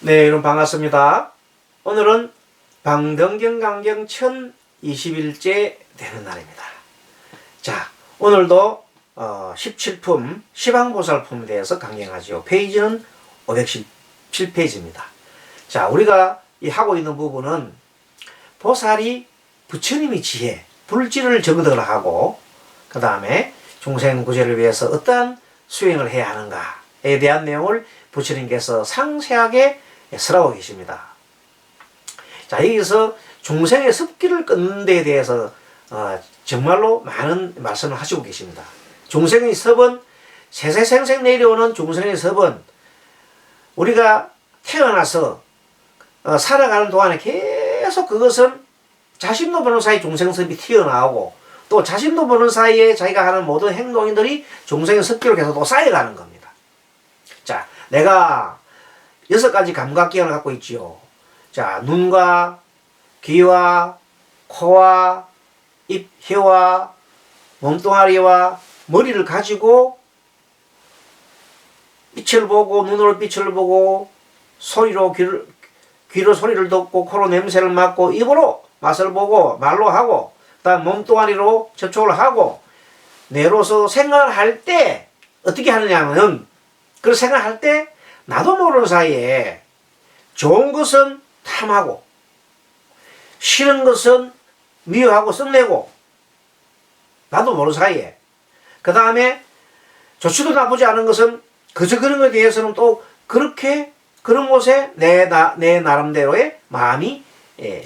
네, 여러분 반갑습니다. 오늘은 방등경강경 1021째 되는 날입니다. 자, 오늘도 17품 시방보살품에 대해서 강행하죠. 페이지는 517페이지입니다. 자, 우리가 하고 있는 부분은 보살이 부처님의 지혜, 불지를 정득을 하고 그 다음에 중생구제를 위해서 어떠한 수행을 해야 하는가에 대한 내용을 부처님께서 상세하게 설하고 계십니다. 자, 여기서 중생의 습기를 끊는 데에 대해서 정말로 많은 말씀을 하시고 계십니다. 중생의 섭은 세세생생 내려오는 중생의 섭은 우리가 태어나서 살아가는 동안에 계속 그것은 자신도 모르는 사이 중생섭이 튀어나오고 또 자신도 모르는 사이에 자기가 하는 모든 행동들이 중생의 습기로 계속 또 쌓여가는 겁니다. 자, 내가 6가지 감각기관을 갖고 있지요. 자, 눈과 귀와 코와 입, 혀와 몸뚱아리와 머리를 가지고 빛을 보고 눈으로 빛을 보고 소리로 귀로 소리를 듣고 코로 냄새를 맡고 입으로 맛을 보고 말로 하고 그다음 몸뚱아리로 접촉을 하고 뇌로서 생각을 할 때 어떻게 하느냐면 그 생각할 때 나도 모르는 사이에 좋은 것은 탐하고 싫은 것은 미워하고 썩내고 나도 모르는 사이에 그 다음에 좋지도 나쁘지 않은 것은 그저 그런 것에 대해서는 또 그렇게 그런 곳에 내 나름대로의 마음이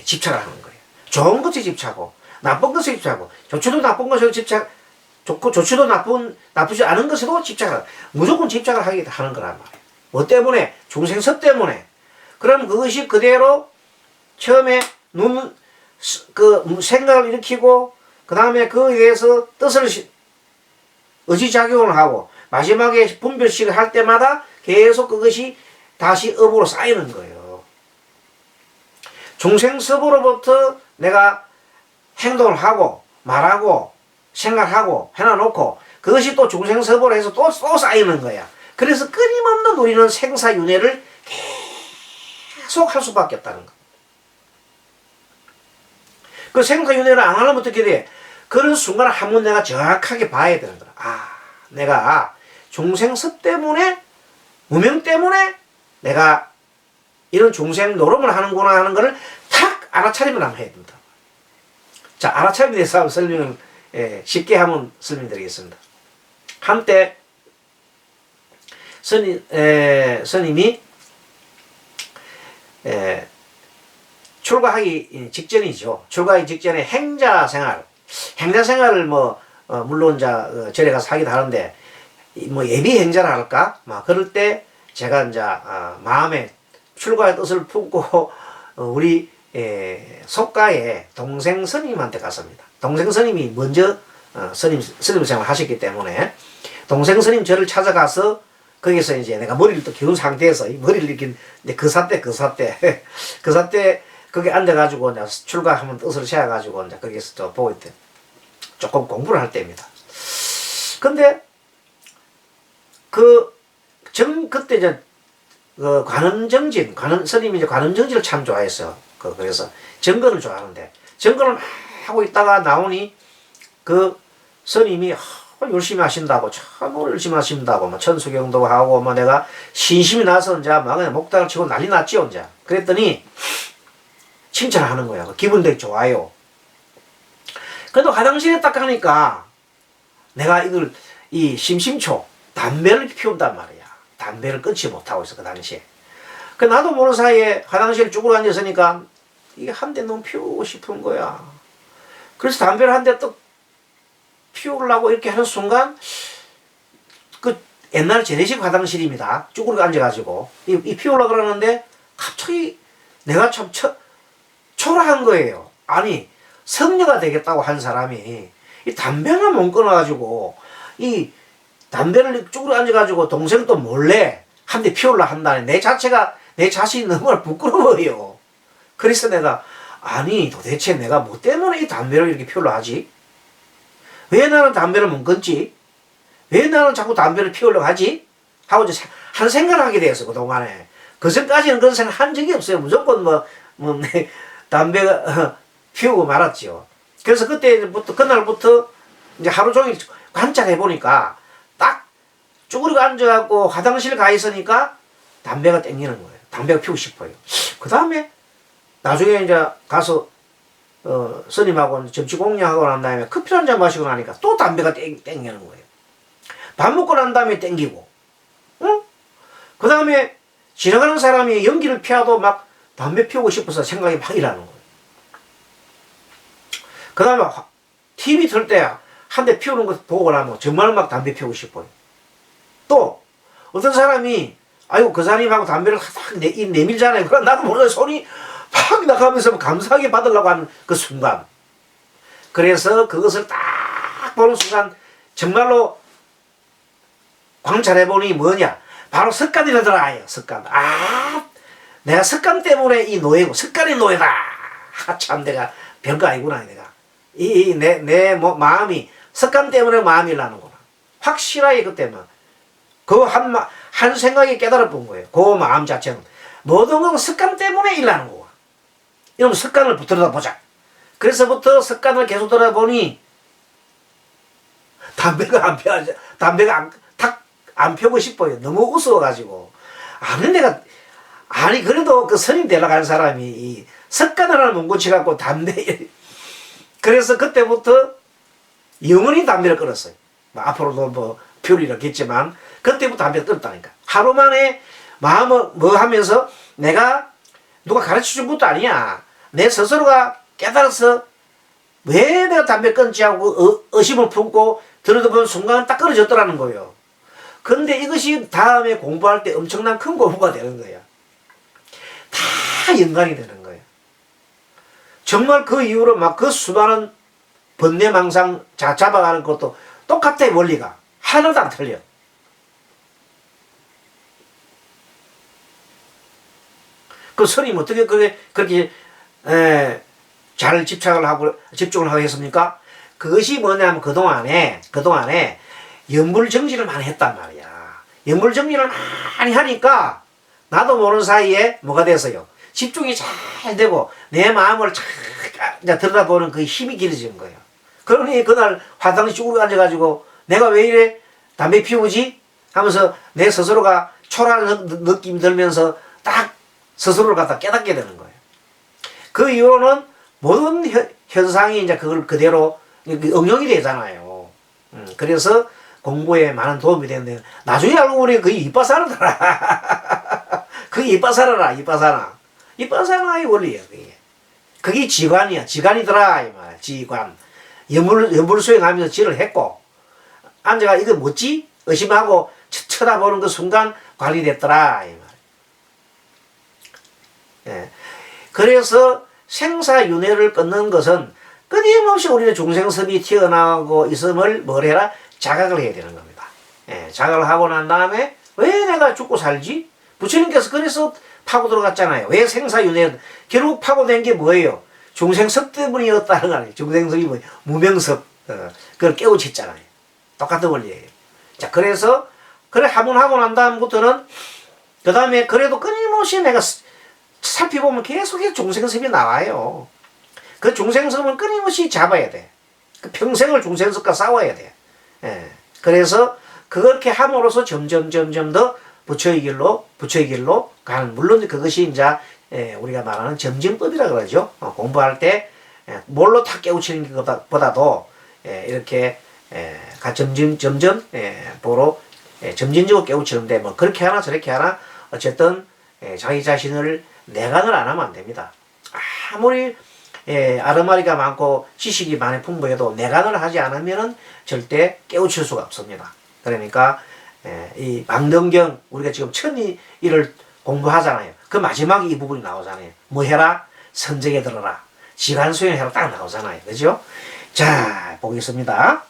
집착을 하는 거예요. 좋은 것에 집착하고 나쁜 것에 집착하고 좋지도 나쁜 것에 좋고 좋지도 나쁘지 않은 것에도 집착을 무조건 집착을 하는 거란 말이에요. 뭐 때문에? 중생섭 때문에. 그럼 그것이 그대로 처음에 생각을 일으키고 그 다음에 그에 대해서 뜻을 의지작용을 하고 마지막에 분별식을 할 때마다 계속 그것이 다시 업으로 쌓이는 거예요. 중생섭으로부터 내가 행동을 하고 말하고 생각하고 해놔놓고 그것이 또 중생섭으로 해서 또 쌓이는 거야. 그래서 끊임없는 우리는 생사윤회를 계속 할 수밖에 없다는 거. 그 생사윤회를 안 하려면 어떻게 돼? 그런 순간을 한번 내가 정확하게 봐야 되는 거야. 아, 내가 중생섭 때문에 무명 때문에 내가 이런 중생 노름을 하는구나 하는 것을 탁 알아차리면 한번 해야 된다. 자, 알아차림에 대해서 설명을 쉽게 한번 설명드리겠습니다. 한때 스님이 출가하기 직전이죠. 출가하기 직전에 행자생활을 물론 절에 가서 하기도 하는데 예비 행자를 할까? 그럴 때 제가 마음에 출가의 뜻을 품고 우리 속가의 동생 스님한테 갔습니다. 동생 스님이 먼저 스님 생활을 하셨기 때문에 동생 스님 절을 찾아가서 거기서 이제 내가 머리를 또 기운 상태에서 머리를 이렇게 그사때 거기 앉아가지고 이제 출가하면 뜻을 세워가지고 이제 거기서 또 보고 있대. 조금 공부를 할 때입니다. 근데 그때 이제 관음정진 스님이 이제 관음정진을 참 좋아했어요. 그래서 정근을 좋아하는데 정근을 막 하고 있다가 나오니 그 스님이 열심히 하신다고 참 열심히 하신다고 천수경도 하고 내가 신심이 나서 이제 막 그냥 목닥을 치고 난리 났지요. 이제 그랬더니 칭찬하는 거야. 기분 되게 좋아요. 그래도 화장실에 딱 가니까 내가 이 심심초 담배를 피운단 말이야. 담배를 끊지 못하고 있어 그 당시에. 그 나도 모르는 사이에 화장실에 쭈그려 앉았으니까 이게 한 대 너무 피우고 싶은 거야. 그래서 담배를 한 대 또 피우려고 이렇게 하는 순간 그 옛날 재래식 화장실입니다. 쭈그려 앉아가지고 이 피우려고 그러는데 갑자기 내가 참 초라한 거예요. 아니 성녀가 되겠다고 한 사람이 이 담배만 못 끊어가지고 이 담배를 쭈그려 앉아가지고 동생도 몰래 한 대 피우려 한다니 내 자신이 너무 부끄러워요. 그래서 내가 아니 도대체 내가 뭐 때문에 이 담배를 이렇게 피우려 하지? 왜 나는 담배를 못 끊지? 왜 나는 자꾸 담배를 피우려고 하지? 하고 이제 한 생각을 하게 되었어, 그동안에. 그 전까지는 그런 생각 한 적이 없어요. 무조건 담배가 피우고 말았죠. 그래서 그때부터, 그날부터 이제 하루 종일 관찰해 보니까 딱 쭈그리고 앉아갖고 화장실 가 있으니까 담배가 땡기는 거예요. 담배가 피우고 싶어요. 그 다음에 나중에 이제 가서 스님하고 점치 공양하고 난 다음에 커피 한 잔 마시고 나니까 또 담배가 땡기는 거예요. 밥 먹고 난 다음에 땡기고, 응? 그 다음에 지나가는 사람이 연기를 피하도 막 담배 피우고 싶어서 생각이 막 일하는 거예요. 그 다음에 TV 틀 때 한 대 피우는 거 보고 나면 정말 막 담배 피우고 싶어요. 또 어떤 사람이 아이고 그 사람하고 담배를 확 내밀잖아요. 그럼 나도 모르게 손이 팍 나가면서 감사하게 받으려고 하는 그 순간. 그래서 그것을 딱 보는 순간 정말로 관찰해보니 뭐냐. 바로 습관이라더라. 습관. 아, 내가 습관 때문에 이 노예고, 습관이 노예다. 참 내가 별거 아니구나. 내가 내 마음이 습관 때문에 마음이 나는구나. 확실하게 그때만 그 한 생각이 깨달아 본 거예요. 그 마음 자체는 모든 건 습관 때문에 일하는 거야. 이러면 습관을 붙들어다 보자. 그래서부터 습관을 계속 들어보니 담배가 안 펴고 싶어요. 너무 우스워가지고. 아니 그래도 그 스님 되려고 하는 사람이 이 습관을 하나 뭉고치갖고 담배. 그래서 그때부터 영원히 담배를 끊었어요. 앞으로도 피울 일 없겠지만 그때부터 담배를 끊었다니까. 하루 만에 마음을 하면서 내가 누가 가르쳐준 것도 아니야. 내 스스로가 깨달아서 왜 내가 담배 끊지 하고 의심을 품고 들여다보는 순간 딱 끊어졌더라는 거예요. 근데 이것이 다음에 공부할 때 엄청난 큰 공부가 되는 거야. 다 연관이 되는 거예요. 정말 그 이후로 막 그 수많은 번뇌망상 잡아가는 것도 똑같아. 원리가 하나도 안 틀려. 그 스님 어떻게 그렇게 잘 집중을 하고 했습니까? 그것이 뭐냐면 그동안에 연불정지를 많이 했단 말이야. 연불정지를 많이 하니까 나도 모르는 사이에 뭐가 됐어요. 집중이 잘 되고 내 마음을 잘 들여다보는 그 힘이 길어지는 거예요. 그러니 그날 화장실 쭈그려 앉아가지고 내가 왜 이래 담배 피우지? 하면서 내 스스로가 초라한 느낌이 들면서 딱 스스로를 갖다 깨닫게 되는 거예요. 그 이후로는 모든 현상이 이제 그걸 그대로 응용이 되잖아요. 그래서 공부에 많은 도움이 되는데 나중에 알고 보니 그게 이빠사라더라. 그게 이빠사라라. 이빠사나의 원리야. 그게 지관이야. 지관이더라. 이 말. 지관. 연불 수행하면서 지를 했고 앉아가 이거 뭐지? 의심하고 쳐다보는 그 순간 관리됐더라. 이 말. 예. 그래서 생사윤회를 끊는 것은 끊임없이 우리는 중생섭이 튀어나오고 있음을 뭘 해라? 자각을 해야 되는 겁니다. 예. 자각을 하고 난 다음에 왜 내가 죽고 살지? 부처님께서 그래서 파고 들어갔잖아요. 왜 생사윤회? 결국 파고된 게 뭐예요? 중생섭 때문이었다는 거 아니에요. 중생섭이 뭐 무명섭. 그걸 깨우쳤잖아요. 똑같은 원리예요. 자, 그래서 그래 한번 하고 난 다음부터는 그 다음에 그래도 끊임없이 내가 살펴보면 계속해서 중생섭이 나와요. 그 중생섭은 끊임없이 잡아야 돼. 그 평생을 중생섭과 싸워야 돼. 예. 그래서 그렇게 함으로써 점점 더 부처의 길로 가는. 물론 그것이 이제 우리가 말하는 점진법이라 그러죠. 공부할 때 뭘로 다 깨우치는 것보다도 이렇게 점점 보로 점진적으로 깨우치는데 뭐 그렇게 하나 저렇게 하나 어쨌든 자기 자신을 내관을 안 하면 안 됩니다. 아무리 아르마리가 많고 지식이 많이 풍부해도 내관을 하지 않으면 절대 깨우칠 수가 없습니다. 그러니까 이 망등경 우리가 지금 천이를 공부하잖아요. 그 마지막에 이 부분이 나오잖아요. 뭐 해라? 선정에 들어라. 지관수행해라 딱 나오잖아요. 그죠? 자, 보겠습니다.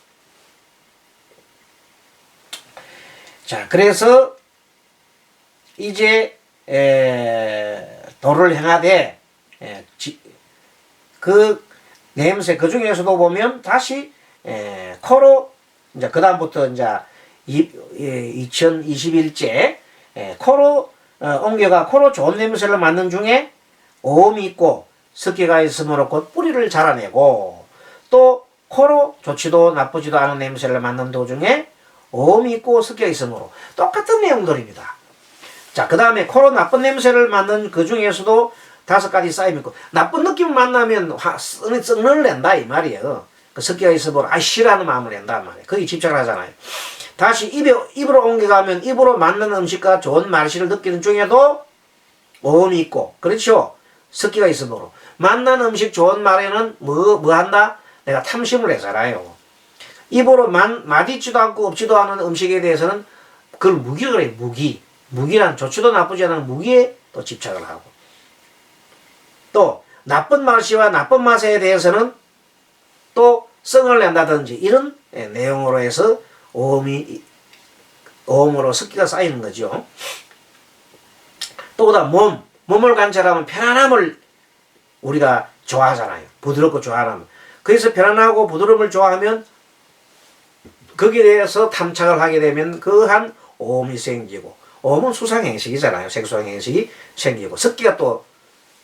자, 그래서 이제 도를 행하되 그 냄새 그 중에서도 보면 다시 코로 이제 그 다음부터 이제 2021제 코로 옮겨가 코로 좋은 냄새를 맡는 중에 오음이 있고 습기가 있으므로 곧 뿌리를 자라내고, 또 코로 좋지도 나쁘지도 않은 냄새를 맡는 도중에 오음이 있고 습기가 있으므로, 똑같은 내용들입니다. 자, 그 다음에 코로 나쁜 냄새를 맡는 그 중에서도 5가지 쌓임이 있고, 나쁜 느낌을 만나면 썩을 낸다 이 말이에요. 그 습기가 있으므로 싫어하는 마음을 낸다 말이에요. 거기 집착을 하잖아요. 다시 입으로 옮겨가면 입으로 맞는 음식과 좋은 맛을 느끼는 중에도 오음이 있고, 그렇죠? 습기가 있으므로 맛난 음식 좋은 말에는 뭐 한다? 내가 탐심을 내잖아요. 입으로 맛있지도 않고 없지도 않은 음식에 대해서는 그걸 무기라 그래요. 무기란 좋지도 나쁘지 않은 무기에 또 집착을 하고, 또 나쁜 맛이와 나쁜 맛에 대해서는 또 성을 낸다든지 이런 내용으로 해서 오음으로 습기가 쌓이는 거죠. 또 그다음 몸을 관찰하면 편안함을 우리가 좋아하잖아요. 부드럽고 좋아하면. 그래서 편안하고 부드러움을 좋아하면 거기에 대해서 탐착을 하게 되면 그한 오음이 생기고, 오음은 수상행식이잖아요. 색수상행식이 생기고, 습기가 또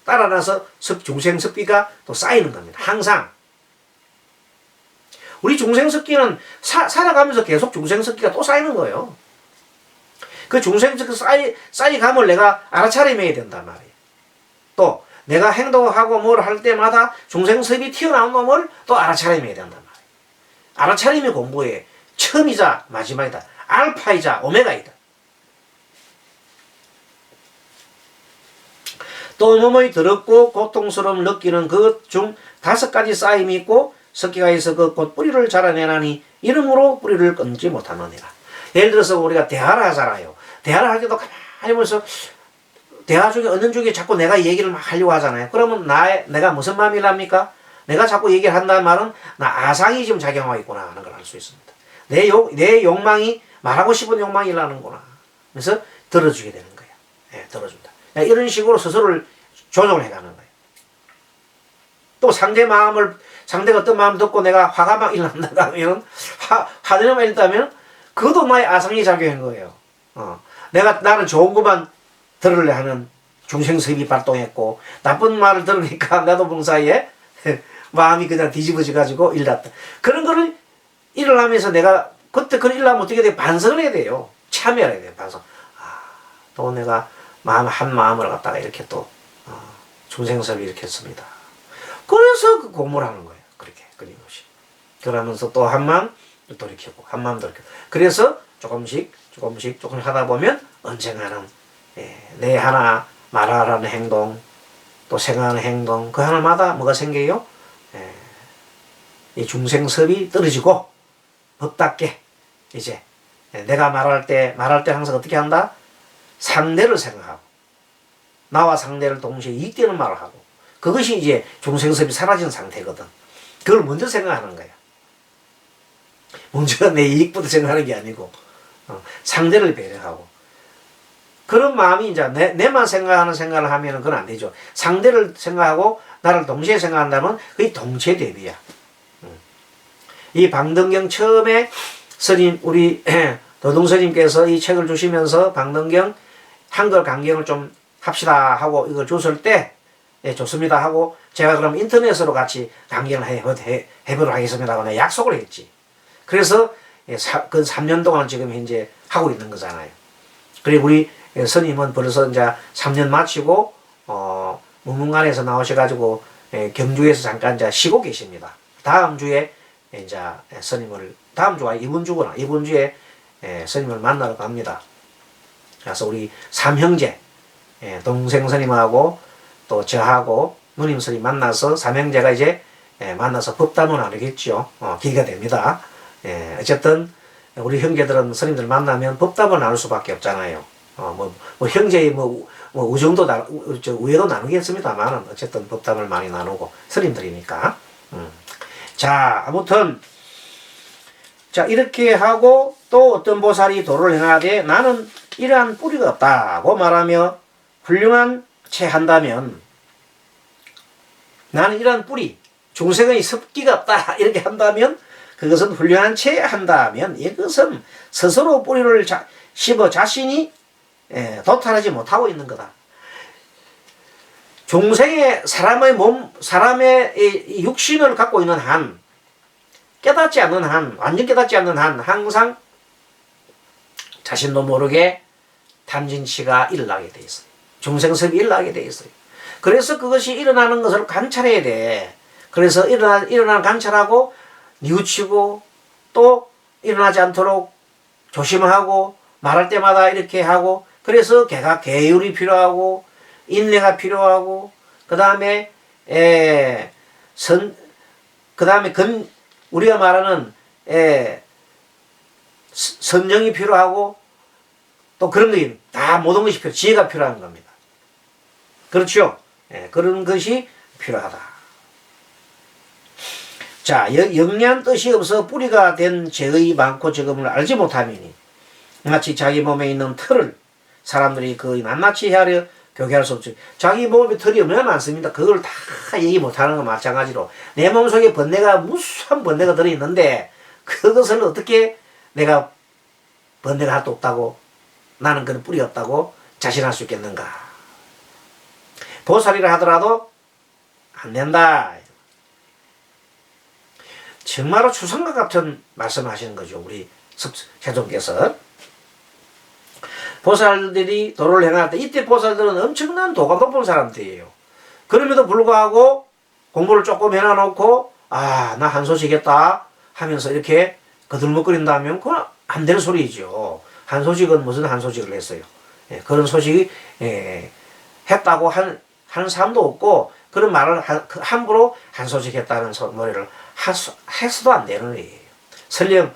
따라나서 중생습기가 또 쌓이는 겁니다. 항상 우리 중생습기는 살아가면서 계속 중생습기가 또 쌓이는 거예요. 그 중생습기 쌓이감을 내가 알아차림해야 된단 말이에요. 또 내가 행동하고 뭘 할 때마다 중생습이 튀어나온 놈을 또 알아차림해야 된단 말이에요. 알아차림이 공부의 처음이자 마지막이다. 알파이자 오메가이다. 또 몸의 더럽고 고통스러움을 느끼는 그 중 5가지 쌓임이 있고 습기가 있어 그 곧 뿌리를 자라내나니 이름으로 뿌리를 끊지 못하느니라. 예를 들어서 우리가 대화를 하잖아요. 대화를 할 때도 가만히 보면서 대화 중에 어느 중에 자꾸 내가 얘기를 막 하려고 하잖아요. 그러면 내가 무슨 마음이랍니까? 내가 자꾸 얘기를 한다는 말은 나 아상이 지금 작용하고 있구나 하는 걸 알 수 있습니다. 내 욕망이 말하고 싶은 욕망이 일어나는구나. 그래서 들어주게 되는 거예요. 예, 들어준다. 이런 식으로 스스로를 조정을 해가는 거예요. 또 상대가 어떤 마음을 듣고 내가 화가 막 일어난다 하면, 화내는 말이 있다면, 그것도 나의 아상이 작용한 거예요. 나는 좋은 것만 들으려 하는 중생습이 발동했고, 나쁜 말을 들으니까 나도 본 사이에 마음이 그냥 뒤집어져가지고 일났다. 그런 거를 일어나면서 내가, 그때 그걸 일어나면 어떻게 돼? 반성을 해야 돼요. 참여를 해야 돼요. 반성. 또 내가 한 마음을 갖다가 이렇게 또, 중생습이 이렇게 했습니다. 그래서 그 공부를 하는 거예요. 그렇게, 끊임없이. 그러면서 또 한 마음 돌이키고, 한 마음 돌이키고. 그래서 조금씩 하다 보면 언젠가는, 내 하나 말하라는 행동, 또 생각하는 행동, 그 하나마다 뭐가 생겨요? 이 중생섭이 떨어지고, 법답게, 이제, 내가 말할 때 항상 어떻게 한다? 상대를 생각하고, 나와 상대를 동시에 이익되는 말을 하고, 그것이 이제 중생섭이 사라진 상태거든. 그걸 먼저 생각하는 거야. 먼저 내 이익부터 생각하는 게 아니고, 상대를 배려하고. 그런 마음이 이제 내만 생각하는 생각을 하면 그건 안 되죠. 상대를 생각하고 나를 동시에 생각한다면 그게 동체 대비야. 이 방등경 처음에 우리 도동스님께서 이 책을 주시면서 방등경 한글 강경을 좀 합시다 하고 이걸 줬을 때, 좋습니다 하고 제가 그럼 인터넷으로 같이 강경을 해보도록 하겠습니다 하고 내가 약속을 했지. 그래서 그 3년 동안 지금 현재 하고 있는 거잖아요. 그리고 우리 스님은 벌써 이제 3년 마치고 문문관에서 나오셔가지고 경주에서 잠깐 이제 쉬고 계십니다. 다음 주에 이제 스님을 다음 주가 이번 주에 스님을 만나러 갑니다. 그래서 우리 삼형제 동생 스님하고 또 저하고 누님 스님 만나서 삼형제가 이제 만나서 법담을 나누겠죠. 기회가 됩니다. 어쨌든 우리 형제들은 스님들 만나면 법담을 나눌 수밖에 없잖아요. 형제의 우정도 우애도 나누겠습니다만 어쨌든 법담을 많이 나누고 스님들이니까. 자, 아무튼 자 이렇게 하고 또 어떤 보살이 도를 행하되 나는 이러한 뿌리가 없다고 말하며 훌륭한 채 한다면, 나는 이러한 뿌리 중생의 습기가 없다 이렇게 한다면, 그것은 훌륭한 채 한다면 이것은 스스로 뿌리를 씹어 자신이 도탈하지 못하고 있는 거다. 중생의 사람의 이 육신을 갖고 있는 한, 깨닫지 않는 한, 완전 깨닫지 않는 한, 항상 자신도 모르게 탐진치가 일어나게 돼 있어요. 중생습이 일어나게 돼 있어요. 그래서 그것이 일어나는 것을 관찰해야 돼. 그래서 일어나는 관찰하고, 뉘우치고, 또 일어나지 않도록 조심하고, 말할 때마다 이렇게 하고, 그래서 계율이 필요하고, 인내가 필요하고, 그 다음에, 우리가 말하는, 선정이 필요하고, 또 그런 것이 다 모든 것이 지혜가 필요한 겁니다. 그렇죠? 그런 것이 필요하다. 자, 영리한 뜻이 없어 뿌리가 된 죄의 많고 적음을 알지 못하미니, 마치 자기 몸에 있는 털을 사람들이 거의 낱낱이 헤아려 교개할 수 없죠. 자기 몸에 털이 얼마나 많습니다. 그걸 다 얘기 못하는 거 마찬가지로 내 몸속에 무수한 번뇌가 들어있는데 그것을 어떻게 내가 번뇌가 하나도 없다고, 나는 그런 뿌리 없다고 자신할 수 있겠는가. 보살이라 하더라도 안 된다. 정말로 추상과 같은 말씀하시는 거죠. 우리 세존께서. 보살들이 도를 행할 때, 이때 보살들은 엄청난 도가 높은 사람들이에요. 그럼에도 불구하고 공부를 조금 해놔놓고, 나 한 소식했다 하면서 이렇게 거들먹거린다면 그건 안 되는 소리죠. 한 소식은 무슨 한 소식을 했어요. 그런 소식이 했다고 하는 사람도 없고, 그런 말을 함부로 한 소식 했다는 노래를 해서도 안 되는 거예요. 설령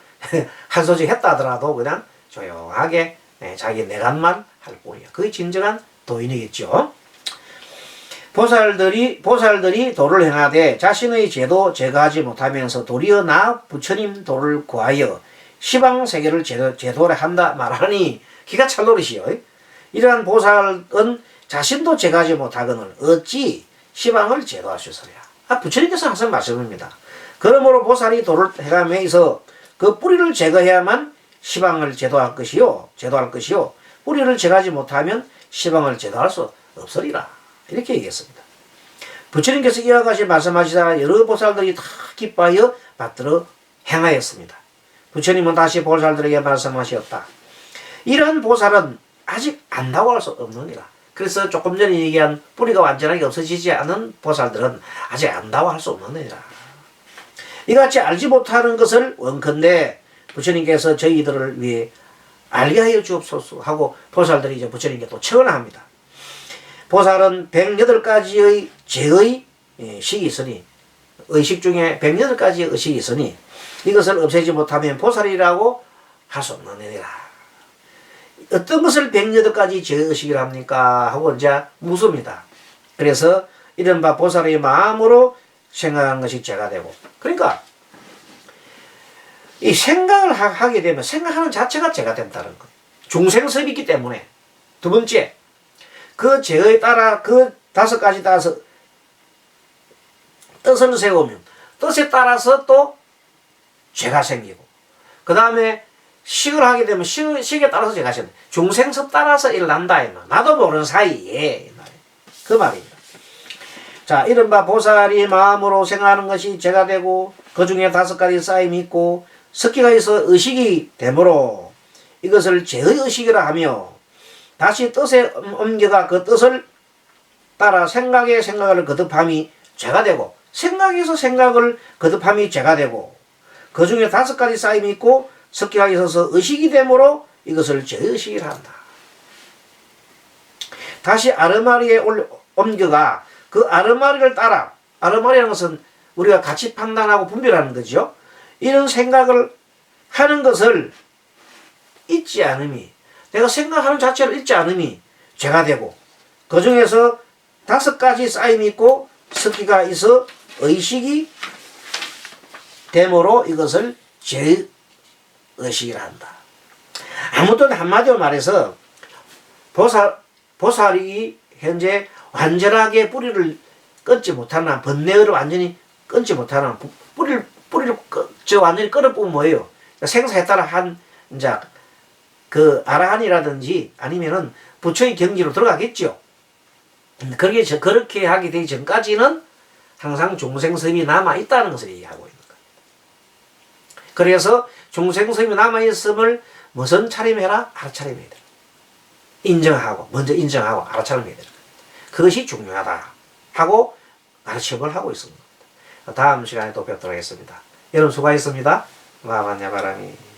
한 소식 했다 하더라도 그냥 조용하게 자기 내간만 할 뿐이야. 그게 진정한 도인이겠죠. 보살들이 도를 행하되 자신의 죄도 제거하지 못하면서 도리어 나 부처님 도를 구하여 시방세계를 제도를 한다 말하니 기가 찰 노릇이요. 이러한 보살은 자신도 제거하지 못하거늘 어찌 시방을 제도하시소랴. 부처님께서 항상 말씀합니다. 그러므로 보살이 도를 해감에 있어 그 뿌리를 제거해야만 시방을 제도할 것이요. 뿌리를 제거하지 못하면 시방을 제도할 수 없으리라. 이렇게 얘기했습니다. 부처님께서 이와 같이 말씀하시다가 여러 보살들이 다 기뻐하여 받들어 행하였습니다. 부처님은 다시 보살들에게 말씀하셨다. 이러한 보살은 아직 안다고 할 수 없느니라. 그래서 조금 전에 얘기한 뿌리가 완전하게 없어지지 않은 보살들은 아직 안다고 할 수 없느니라. 이같이 알지 못하는 것을 원컨대 부처님께서 저희들을 위해 알게 하여 주옵소서 하고 보살들이 이제 부처님께 또 청을 합니다. 보살은 108가지의 죄의 식이 있으니, 의식 중에 108가지의 의식이 있으니 이것을 없애지 못하면 보살이라고 할 수 없느니라. 어떤 것을 108가지 죄의식이라 합니까? 하고 이제 묻습니다. 그래서 이른바 보살의 마음으로 생각하는 것이 죄가 되고, 그러니까 이 생각을 하게 되면 생각하는 자체가 죄가 된다는 것. 중생섭이 있기 때문에. 두 번째, 그 죄에 따라 그 5가지 따라서 뜻을 세우면 뜻에 따라서 또 죄가 생기고, 그 다음에 식을 하게 되면 식에 따라서 죄가 생긴다. 중생섭 따라서 일난다. 나도 모르는 사이에. 그 말입니다. 자, 이른바 보살이 마음으로 생각하는 것이 죄가 되고, 그 중에 5가지 쌓임이 있고 습기가 있어 의식이 되므로 이것을 죄의 의식이라 하며, 다시 뜻에 옮겨가 그 뜻을 따라 생각에 생각을 거듭함이 죄가 되고, 생각에서 생각을 거듭함이 죄가 되고, 그 중에 5가지 쌓임이 있고 습기가 있어서 의식이 되므로 이것을 죄의식이라 한다. 다시 아르마리에 옮겨가 그 아르마리를 따라, 아르마리라는 것은 우리가 가치 판단하고 분별하는 거죠. 이런 생각을 하는 것을 잊지 않음이, 내가 생각하는 자체를 잊지 않음이 죄가 되고, 그 중에서 5가지 쌓임이 있고 습기가 있어 의식이 되므로 이것을 죄의식이라 한다. 아무튼 한마디로 말해서 보살이 현재 완전하게 뿌리를 끊지 못하는, 번뇌를 완전히 끊지 못하는, 뿌리를 완전히 끊어보면 뭐예요? 생사에 따라 이제 그 아라한이라든지 아니면은 부처의 경지로 들어가겠죠. 그렇게 하게 되기 전까지는 항상 중생섬이 남아있다는 것을 얘기하고 있는 거예요. 그래서 중생섬이 남아있음을 무슨 차림해라? 알아차림해야 돼. 인정하고, 먼저 인정하고 알아차림해야 되는 거예요. 그것이 중요하다 하고 가르침을 하고 있습니다. 다음 시간에 또 뵙도록 하겠습니다. 여러분 수고하셨습니다. 마만야바람이